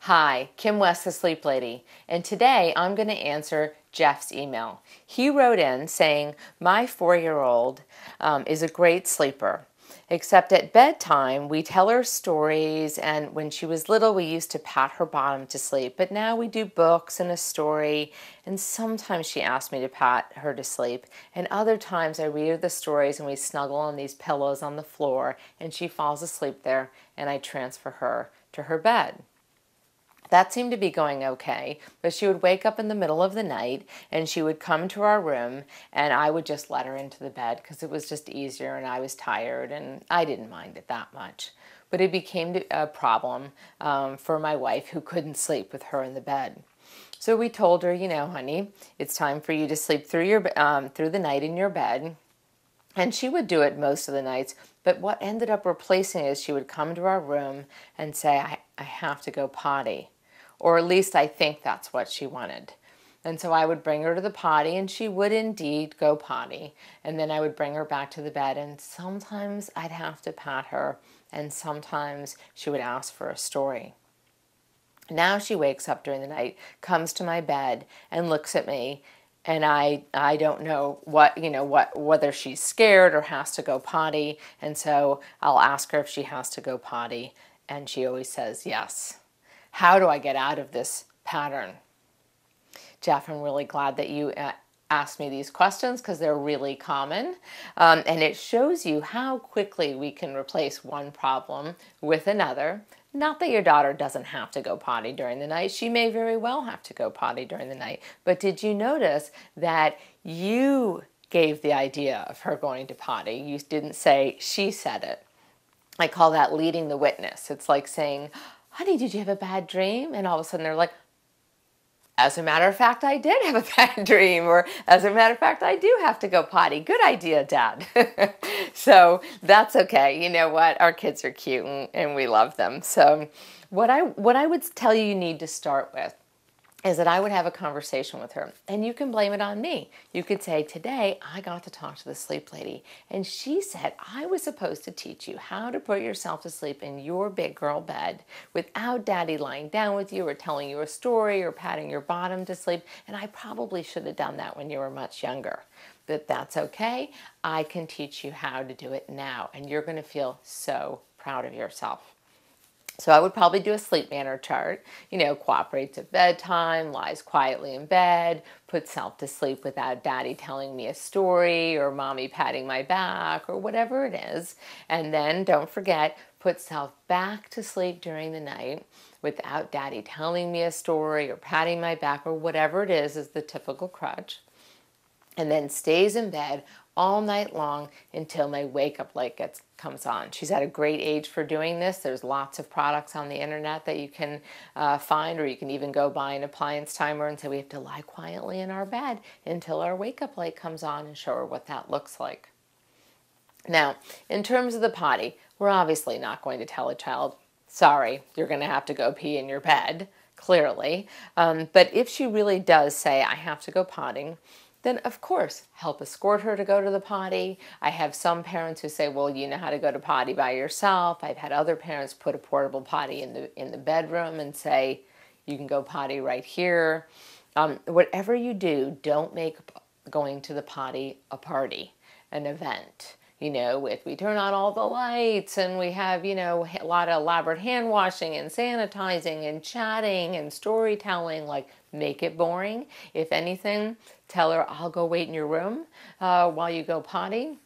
Hi, Kim West, the Sleep Lady, and today I'm going to answer Jeff's email. He wrote in saying, my 4-year-old is a great sleeper, except at bedtime we tell her stories, and when she was little we used to pat her bottom to sleep, but now we do books and a story, and sometimes she asks me to pat her to sleep, and other times I read her the stories and we snuggle on these pillows on the floor and she falls asleep there and I transfer her to her bed. That seemed to be going okay, but she would wake up in the middle of the night and she would come to our room and I would just let her into the bed because it was just easier and I was tired and I didn't mind it that much. But it became a problem for my wife who couldn't sleep with her in the bed. So we told her, honey, it's time for you to sleep through the night in your bed. And she would do it most of the nights, but what ended up replacing it is she would come to our room and say, I have to go potty. Or at least I think that's what she wanted. And so I would bring her to the potty and she would indeed go potty. And then I would bring her back to the bed and sometimes I'd have to pat her and sometimes she would ask for a story. Now she wakes up during the night, comes to my bed and looks at me, and I don't know whether she's scared or has to go potty, and so I'll ask her if she has to go potty and she always says yes. How do I get out of this pattern? Jeff, I'm really glad that you asked me these questions because they're really common, and it shows you how quickly we can replace one problem with another. Not that your daughter doesn't have to go potty during the night. She may very well have to go potty during the night. But did you notice that you gave the idea of her going to potty? You didn't say she said it. I call that leading the witness. It's like saying, honey, did you have a bad dream? And all of a sudden they're like, as a matter of fact, I did have a bad dream, or as a matter of fact, I do have to go potty. Good idea, Dad. So that's okay. You know what? Our kids are cute and we love them. So what I would tell you need to start with is that I would have a conversation with her, and you can blame it on me. You could say, today I got to talk to the sleep lady, and she said I was supposed to teach you how to put yourself to sleep in your big girl bed without Daddy lying down with you or telling you a story or patting your bottom to sleep, and I probably should have done that when you were much younger. But that's okay. I can teach you how to do it now, and you're going to feel so proud of yourself. So I would probably do a sleep manner chart, cooperates at bedtime, lies quietly in bed, puts self to sleep without Daddy telling me a story or Mommy patting my back or whatever it is. And then don't forget, put self back to sleep during the night without Daddy telling me a story or patting my back or whatever it is the typical crutch. And then stays in bed all night long until my wake-up light comes on. She's at a great age for doing this. There's lots of products on the internet that you can find, or you can even go buy an appliance timer and say we have to lie quietly in our bed until our wake-up light comes on and show her what that looks like. Now, in terms of the potty, we're obviously not going to tell a child, sorry, you're going to have to go pee in your bed, clearly. But if she really does say, I have to go potting, then of course, help escort her to go to the potty. I have some parents who say, well, you know how to go to potty by yourself. I've had other parents put a portable potty in the bedroom and say, you can go potty right here. Whatever you do, don't make going to the potty a party, an event. If we turn on all the lights and we have, a lot of elaborate hand washing and sanitizing and chatting and storytelling, like make it boring. If anything, tell her, I'll go wait in your room while you go potty.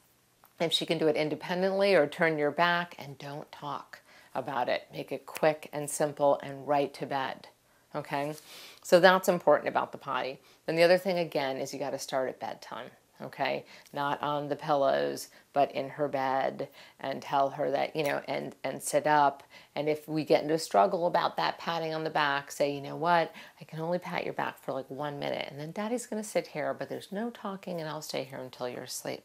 If she can do it independently, or turn your back and don't talk about it. Make it quick and simple and right to bed. Okay? So that's important about the potty. Then the other thing again is you got to start at bedtime. Okay, not on the pillows, but in her bed, and tell her that, and sit up. And if we get into a struggle about that patting on the back, say, you know what, I can only pat your back for like 1 minute, and then Daddy's going to sit here, but there's no talking, and I'll stay here until you're asleep.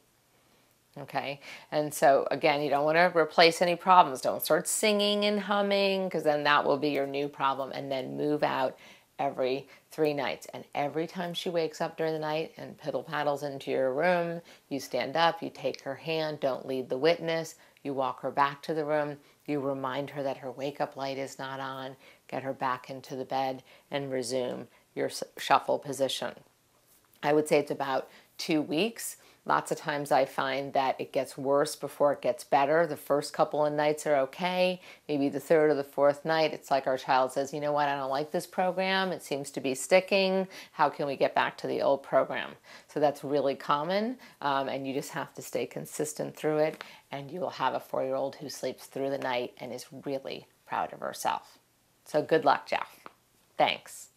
Okay, and so again, you don't want to replace any problems. Don't start singing and humming, because then that will be your new problem, and then move out every 3 nights. And every time she wakes up during the night and piddle paddles into your room, you stand up, you take her hand, don't lead the witness, You walk her back to the room, you remind her that her wake-up light is not on, get her back into the bed, and resume your shuffle position. I would say it's about 2 weeks. Lots of times I find that it gets worse before it gets better. The first couple of nights are okay. Maybe the third or the fourth night, it's like our child says, you know what, I don't like this program. It seems to be sticking. How can we get back to the old program? So that's really common, and you just have to stay consistent through it, and you will have a 4-year-old who sleeps through the night and is really proud of herself. So good luck, Jeff. Thanks.